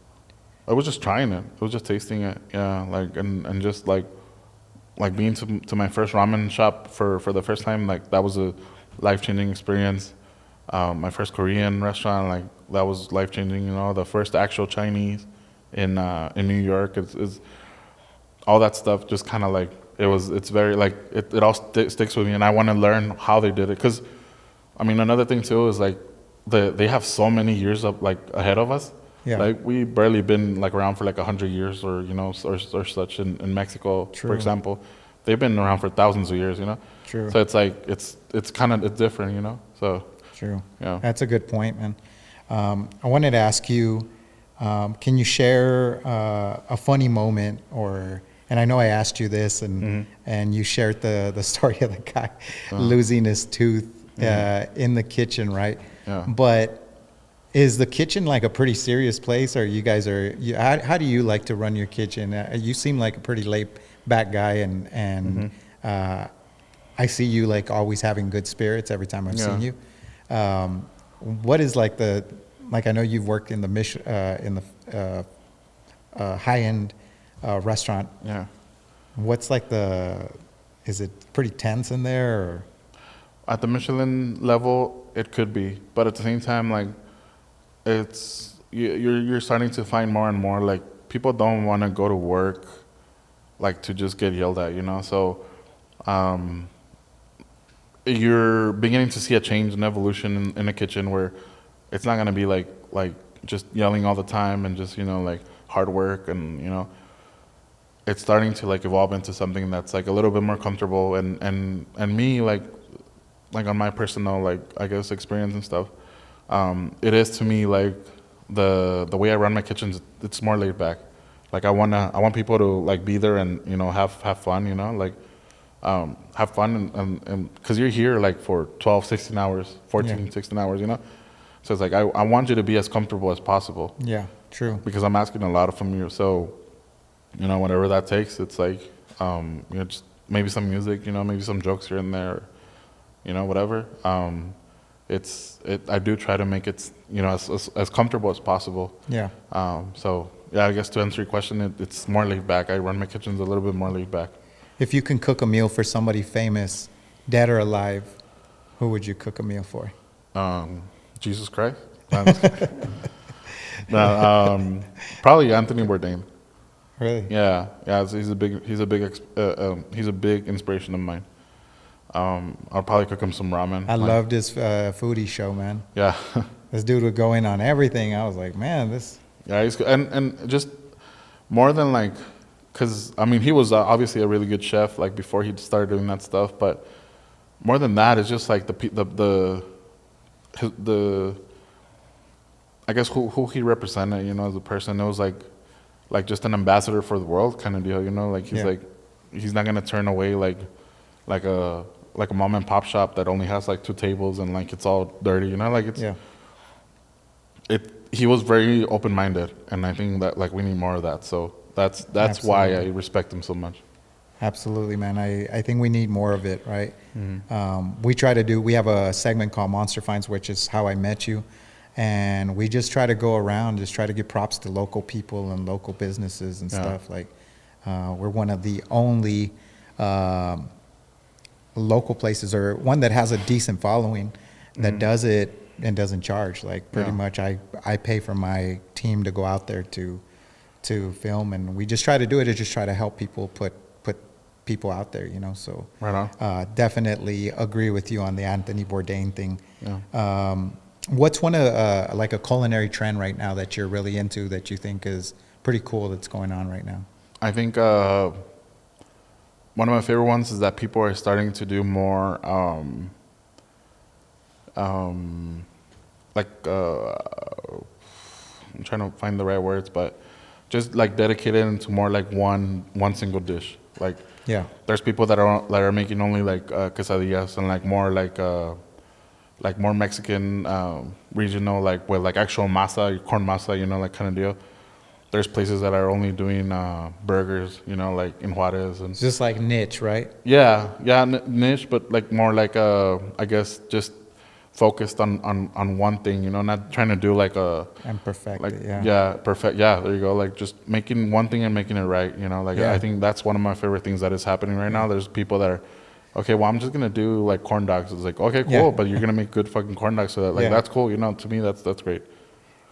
I was just trying it. I was just tasting it, yeah. Like and just like being to my first ramen shop for the first time, like that was a life-changing experience. My first Korean restaurant, like that was life-changing. You know, the first actual Chinese in New York is all that stuff. Just kind of like it's very like it all sticks with me, and I want to learn how they did it. Because I mean, another thing too is like they have so many years up like ahead of us. Yeah. Like we barely been like around for like 100 years, or you know, or such in Mexico, for example. They've been around for thousands of years, you know. True. So it's like it's different, you know. So True. yeah. That's a good point, man. I wanted to ask you, can you share a funny moment, and I know I asked you this, and you shared the story of the guy losing his tooth in the kitchen, right? Yeah. But is the kitchen like a pretty serious place, or how do you like to run your kitchen? You seem like a pretty laid back guy, and I see you like always having good spirits every time I've seen you. What is like I know you've worked in the high-end restaurant. Yeah. What's like is it pretty tense in there, or? At the Michelin level, it could be, but at the same time, like you're starting to find more and more like people don't want to go to work like to just get yelled at, you know. So you're beginning to see a change and evolution in the kitchen where it's not going to be like just yelling all the time and just, you know, like hard work, and you know, it's starting to like evolve into something that's like a little bit more comfortable, and me like on my personal like I guess experience and stuff, it is to me like the way I run my kitchens, it's more laid back. Like I want people to like be there and, you know, have fun, you know, like have fun, and because you're here like for 12, 16 hours, 14, 16 hours, you know. So it's like I want you to be as comfortable as possible. Yeah, true. Because I'm asking a lot from you. So, you know, whatever that takes, it's like, you know, just maybe some music, you know, maybe some jokes here and there, you know, whatever. I do try to make it, you know, as comfortable as possible. Yeah. So yeah, I guess to answer your question, it's more laid back. I run my kitchens a little bit more laid back. If you can cook a meal for somebody famous, dead or alive, who would you cook a meal for? Jesus Christ. No, probably Anthony Bourdain. Really? Yeah. He's a big inspiration of mine. I'll probably cook him some ramen. I loved his foodie show, man. Yeah. This dude would go in on everything. I was like, man, this. Yeah, and just more than like, because I mean he was obviously a really good chef like before he started doing that stuff, but more than that, it's just like the I guess who he represented, you know, as a person. It was like just an ambassador for the world kind of deal, you know. Like he's like he's not gonna turn away like a mom and pop shop that only has like 2 tables and like it's all dirty, you know. Like he was very open-minded, and I think that like we need more of that. So that's why I respect him so much. Absolutely, man. I think we need more of it, right? Mm-hmm. We have a segment called Monster Finds, which is how I met you. And we just try to go around, just try to give props to local people and local businesses and stuff. Like, we're one of the only local places, or one that has a decent following, that does it doesn't charge. Like pretty much, I pay for my team to go out there to film, and we just try to do it. To just try to help people put people out there, you know. So right on. Definitely agree with you on the Anthony Bourdain thing. Yeah. What's one of like a culinary trend right now that you're really into that you think is pretty cool that's going on right now? I think one of my favorite ones is that people are starting to do more like I'm trying to find the right words, but just like dedicated into more like one single dish. Like there's people that are making only like quesadillas and like more Mexican regional, like with like actual masa, corn masa, you know, like kind of deal. There's places that are only doing burgers, you know, like in Juarez and it's just like niche, right? Yeah, niche, but like more like I guess just focused on one thing, you know, not trying to do like a and perfect like it, perfect, there you go, like just making one thing and making it right, you know, like I think that's one of my favorite things that is happening right now. There's people that are okay, well, I'm just gonna do like corn dogs. It's like, okay, cool, but you're gonna make good fucking corn dogs, so that like that's cool, you know. To me, that's great.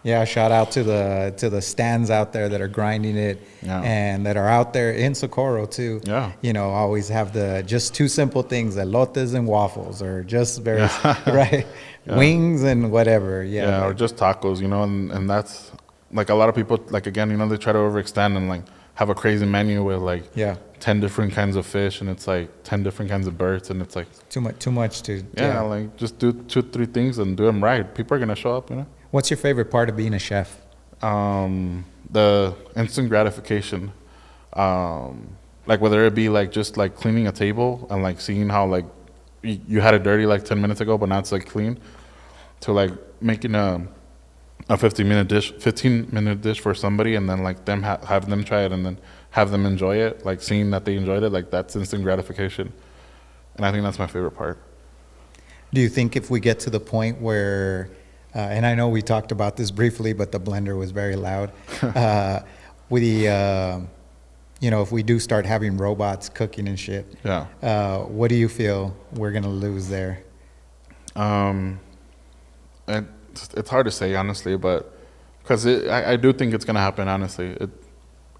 Yeah, shout out to the stands out there that are grinding it and that are out there in Socorro too. Yeah. You know, always have the just two simple things, elotes and waffles, or just very right wings and whatever. Yeah, or just tacos, you know, and that's like a lot of people like again, you know, they try to overextend and like have a crazy menu with like 10 different kinds of fish and it's like 10 different kinds of birds and it's like too much to like just do 2-3 things and do them right. People are gonna show up, you know. What's your favorite part of being a chef? The instant gratification. Like whether it be like just like cleaning a table and like seeing how like you had it dirty like 10 minutes ago, but now it's like clean, to like making a 15-minute dish for somebody and then like them have them try it and then have them enjoy it, like seeing that they enjoyed it, like that's instant gratification. And I think that's my favorite part. Do you think if we get to the point where and I know we talked about this briefly, but the blender was very loud. You know, if we do start having robots cooking and shit, what do you feel we're gonna lose there? It's hard to say honestly, but because I do think it's gonna happen. Honestly,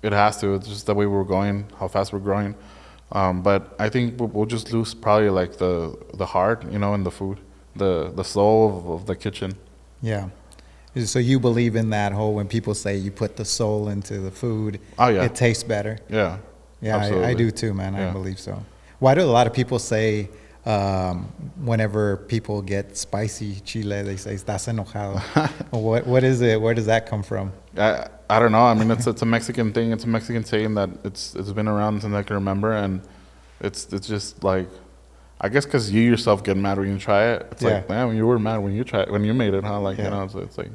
it has to. It's just the way we're going, how fast we're growing. But I think we'll just lose probably like the heart, you know, in the food, the soul of the kitchen. Yeah. So you believe in that whole when people say you put the soul into the food, it tastes better? Yeah. Yeah, I do too, man. I believe so. Why do a lot of people say whenever people get spicy chile, they say, estás enojado? What is it? Where does that come from? I don't know. I mean, it's a Mexican thing. It's a Mexican saying that it's been around since I can remember. And it's just like, I guess because you yourself get mad when you try it. It's like, man, you were mad when you made it, huh? Like, you know, so it's like.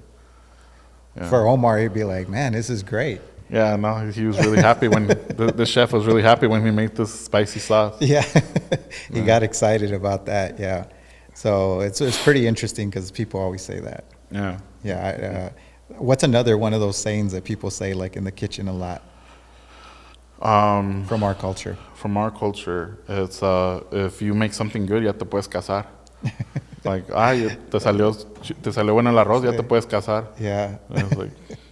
Yeah. For Omar, he'd be like, man, this is great. Yeah, no, he was really happy when the chef was really happy when he made this spicy sauce. Yeah, he got excited about that. Yeah, so it's pretty interesting because people always say that. Yeah. Yeah. What's another one of those sayings that people say like in the kitchen a lot? From our culture. From our culture, it's if you make something good, ya te puedes casar. Like, te salió bueno el arroz, ya te puedes casar. Yeah. And it's like,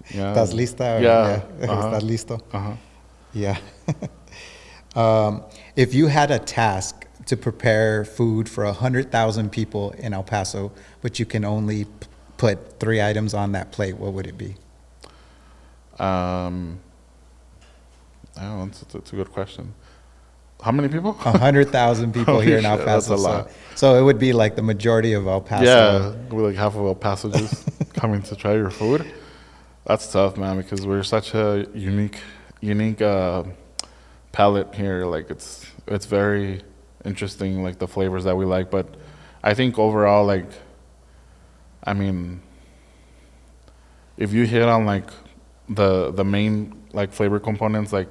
yeah. ¿Estás lista? Yeah. ¿Estás listo? Yeah. If you had a task to prepare food for 100,000 people in El Paso, but you can only put 3 items on that plate, what would it be? That's a good question. How many people? 100,000 people here in El Paso. That's a lot. So it would be like the majority of El Paso. Yeah, we're like half of El Paso just coming to try your food. That's tough, man, because we're such a unique palate here. Like it's very interesting, like the flavors that we like. But I think overall, like, I mean, if you hit on like the main like flavor components, like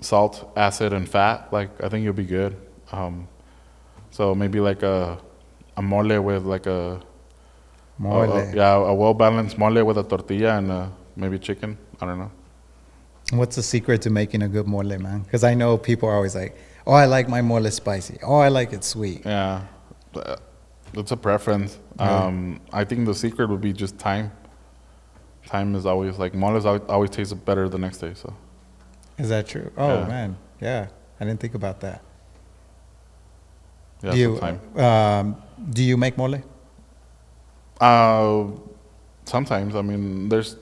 salt, acid, and fat, like I think you'll be good. So maybe like a mole with like a well balanced mole with a tortilla and maybe chicken. I don't know. What's the secret to making a good mole, man? Because I know people are always like, oh, I like my mole spicy. Oh, I like it sweet. Yeah. It's a preference. I think the secret would be just time. Time is always like moles always tastes better the next day. So Is that true? Oh yeah, man, yeah. I didn't think about that. yeah, Do so you time. do you make mole? Uh, Sometimes I mean I've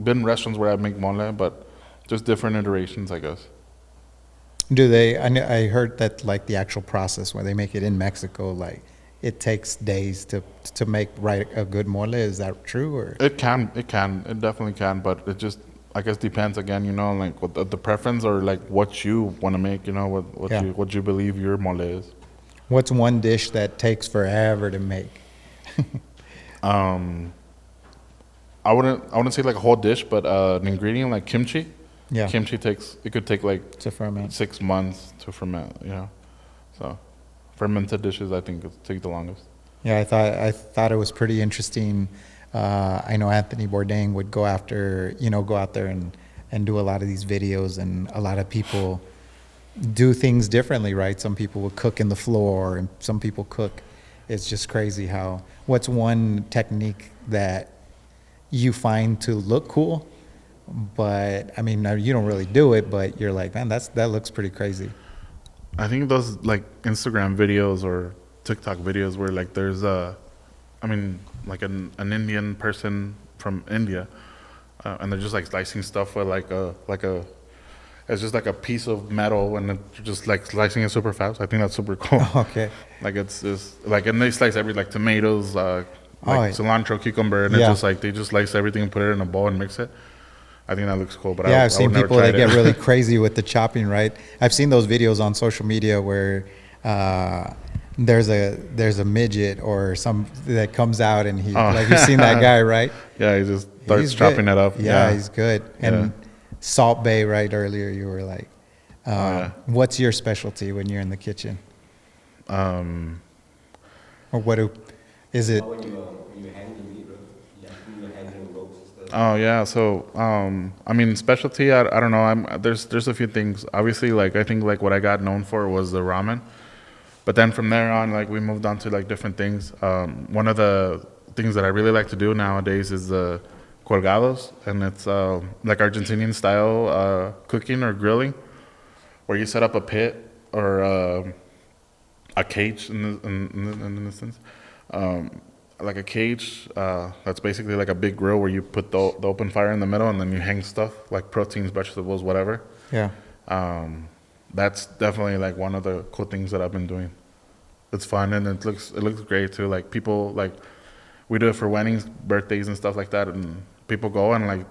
been in restaurants where I make mole, but just different iterations, I guess. Do they? I heard that like the actual process where they make it in Mexico, like it takes days to make a good mole. Is that true or? It definitely can, but it just I guess depends again, like what the preference or like what you want to make, Yeah. what you believe your mole is. What's one dish that takes forever to make? Um, I wouldn't say like a whole dish, but an ingredient like kimchi. Yeah, Kimchi it could take like to ferment. 6 months to ferment. So fermented dishes I think it take the longest. Yeah, I thought it was pretty interesting. I know Anthony Bourdain would go out there and do a lot of these videos, and a lot of people do things differently, right? Some people will cook in the floor, and some people cook. It's just crazy how. What's one technique that you find to look cool, but I mean, you don't really do it, but you're like, man, that looks pretty crazy. I think those like Instagram videos or TikTok videos where like there's I mean like an Indian person from India, and they're just like slicing stuff with like a it's just like a piece of metal and they're just like slicing it super fast. I think that's super cool. Okay. Like it's like and they slice every like tomatoes, like cilantro, cucumber, and Yeah. it's just like they just slice everything and put it in a bowl and mix it. I think that looks cool, but Yeah, I I've seen would never people try that get it. really crazy with the chopping, right? I've seen those videos on social media where there's a midget or some that comes out and he Oh. like you've seen that guy, right? Yeah, he just starts He's chopping good. it up. Yeah, he's good. And Yeah. Salt Bay, right? Earlier you were like, Yeah. what's your specialty when you're in the kitchen, Um, or is it? When you hang the meat, yeah, when you hang the ropes and stuff. oh yeah, so I mean specialty. I don't know. There's a few things. Obviously, like I think like what I got known for was the ramen, but then from there on, like we moved on to like different things. One of the things that I really like to do nowadays is the colgados, and it's like Argentinian style cooking or grilling, where you set up a pit or a cage in this sense. Like a cage that's basically like a big grill where you put the open fire in the middle and then you hang stuff like proteins, vegetables, whatever. Yeah. That's definitely like one of the cool things that I've been doing. It's fun and it looks great too. Like people like we do it for weddings, birthdays and stuff like that, and people go and like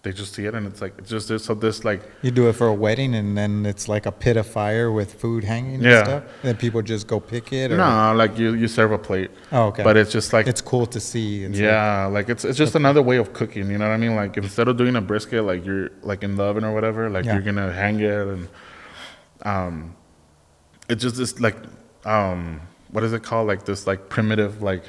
they just see it and it's like it's just this like You do it for a wedding, and then it's like a pit of fire with food hanging Yeah. and stuff. And then people just go pick it. Or? no, like you serve a plate. Oh, okay. But it's just like It's cool to see. It's yeah, like it's just another way of cooking. You know what I mean? Like instead of doing a brisket, like you're like in the oven or whatever, like Yeah. you're gonna hang it, and it's just this like what is it called? Like this like primitive like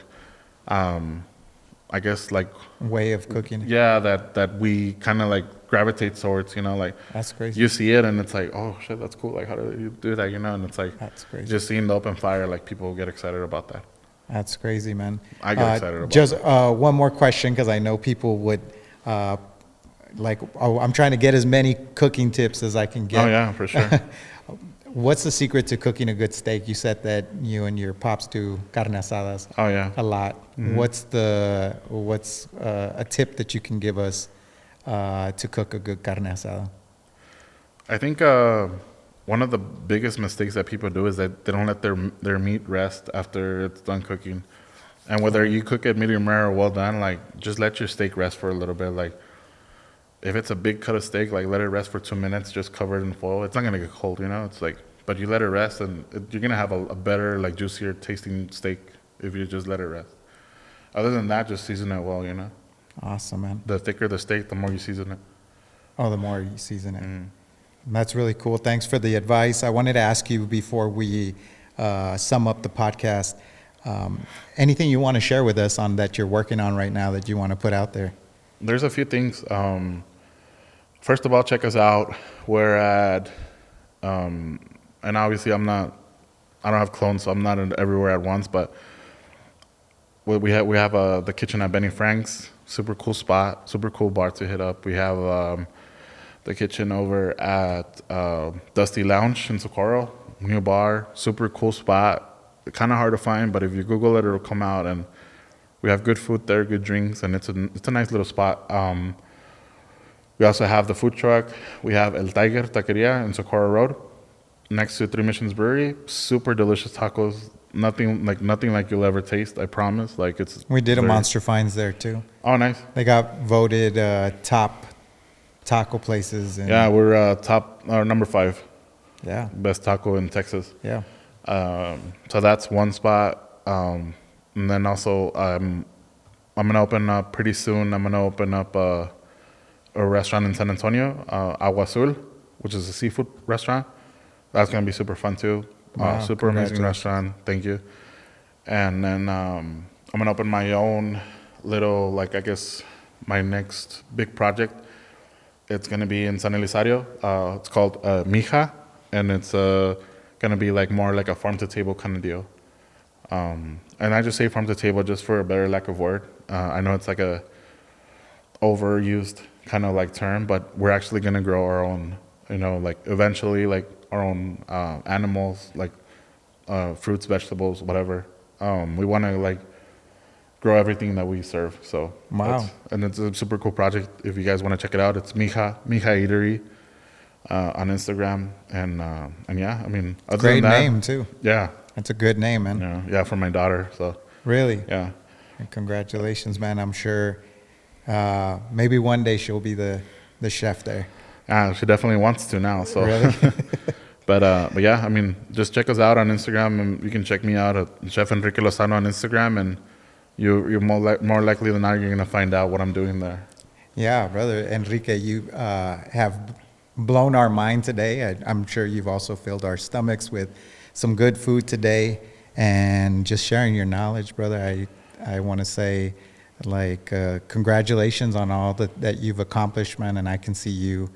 I guess like way of cooking. yeah that we kind of like gravitate towards. Like That's crazy. you see it and it's like oh shit that's cool. Like how do you do that? And it's like That's crazy. just seeing the open fire. Like people get excited about that. That's crazy, man. I get excited about just one more question, because I know people would I'm trying to get as many cooking tips as I can get. Oh yeah, for sure. What's the secret to cooking a good steak? You said that you and your pops do carne asadas Oh yeah. a lot. What's a tip that you can give us to cook a good carne asada? I think one of the biggest mistakes that people do is that they don't let their meat rest after it's done cooking. And whether you cook it medium rare or well done, like just let your steak rest for a little bit. Like if it's a big cut of steak, like let it rest for 2 minutes, just cover it in foil. It's not gonna get cold, It's like, but you let it rest, and you're gonna have a better, like juicier tasting steak if you just let it rest. Other than that, just season it well, Awesome, man. The thicker the steak, the more you season it. Oh, the more you season it. That's really cool. Thanks for the advice. I wanted to ask you before we sum up the podcast, anything you want to share with us on that you're working on right now that you want to put out there? There's a few things. First of all, check us out. We're at, and obviously I'm not I don't have clones, so I'm not everywhere at once. But we have the kitchen at Benny Frank's, super cool spot, super cool bar to hit up. We have the kitchen over at Dusty Lounge in Socorro, new bar, super cool spot. Kind of hard to find, but if you Google it, it'll come out. And we have good food there, good drinks, and it's a nice little spot. We also have the food truck. We have El Tiger Taqueria in Socorro Road, next to Three Missions Brewery. Super delicious tacos. Nothing like you'll ever taste. I promise. Like it's. We did a very- Monster Finds there too. Oh, nice. They got voted top taco places. And Yeah, we're top or number 5 yeah, best taco in Texas. yeah. So that's one spot. And then also I'm gonna open up pretty soon. I'm gonna open up a restaurant in San Antonio, Agua Azul, which is a seafood restaurant. That's gonna be super fun too. Wow, Super amazing congratulations. restaurant. Thank you. And then I'm gonna open my own little, like, I guess my next big project. It's gonna be in San Elizario. It's called Mija, and it's gonna be like more like a farm to table kind of deal. And I just say farm to table just for a better lack of word. I know it's like a overused kind of like term, but we're actually gonna grow our own, like eventually like our own animals, like fruits, vegetables, whatever. We want to like grow everything that we serve. So Wow. and it's a super cool project. If you guys want to check it out, it's Mija Eatery on Instagram, and yeah, I mean, other Great than that, name too. Yeah, That's a good name, man. yeah, for my daughter. So Really. yeah. And congratulations, man. I'm sure maybe one day she'll be the chef there. She definitely wants to now. So, Really? but yeah, I mean, just check us out on Instagram, and you can check me out at Chef Enrique Lozano on Instagram, and you're more likely than not you're gonna find out what I'm doing there. Yeah, brother Enrique, you have blown our mind today. I'm sure you've also filled our stomachs with some good food today, and just sharing your knowledge, brother. I want to say, like, congratulations on all that you've accomplished, man. And I can see you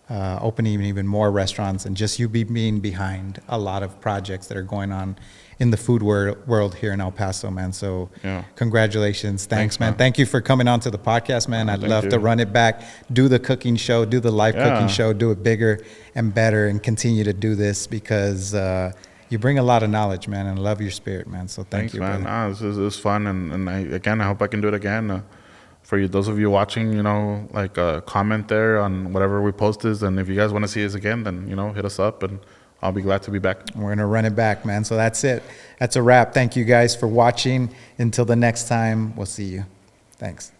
opening even more restaurants, and just you being behind a lot of projects that are going on in the food world here in El Paso, man. So Yeah. congratulations. Thanks, man. man. Thank you for coming on to the podcast, man. I'd thank love to you. run it back, do the cooking show, do the live cooking Yeah. show, do it bigger and better, and continue to do this because you bring a lot of knowledge, man, and I love your spirit, man. So thank Thanks, you, man. brother. This is fun, and I hope I can do it again. For you, those of you watching, like comment there on whatever we post is, and if you guys want to see us again, then hit us up, and I'll be glad to be back. We're going to run it back, man. So that's it. That's a wrap. Thank you guys for watching. Until the next time, we'll see you. Thanks.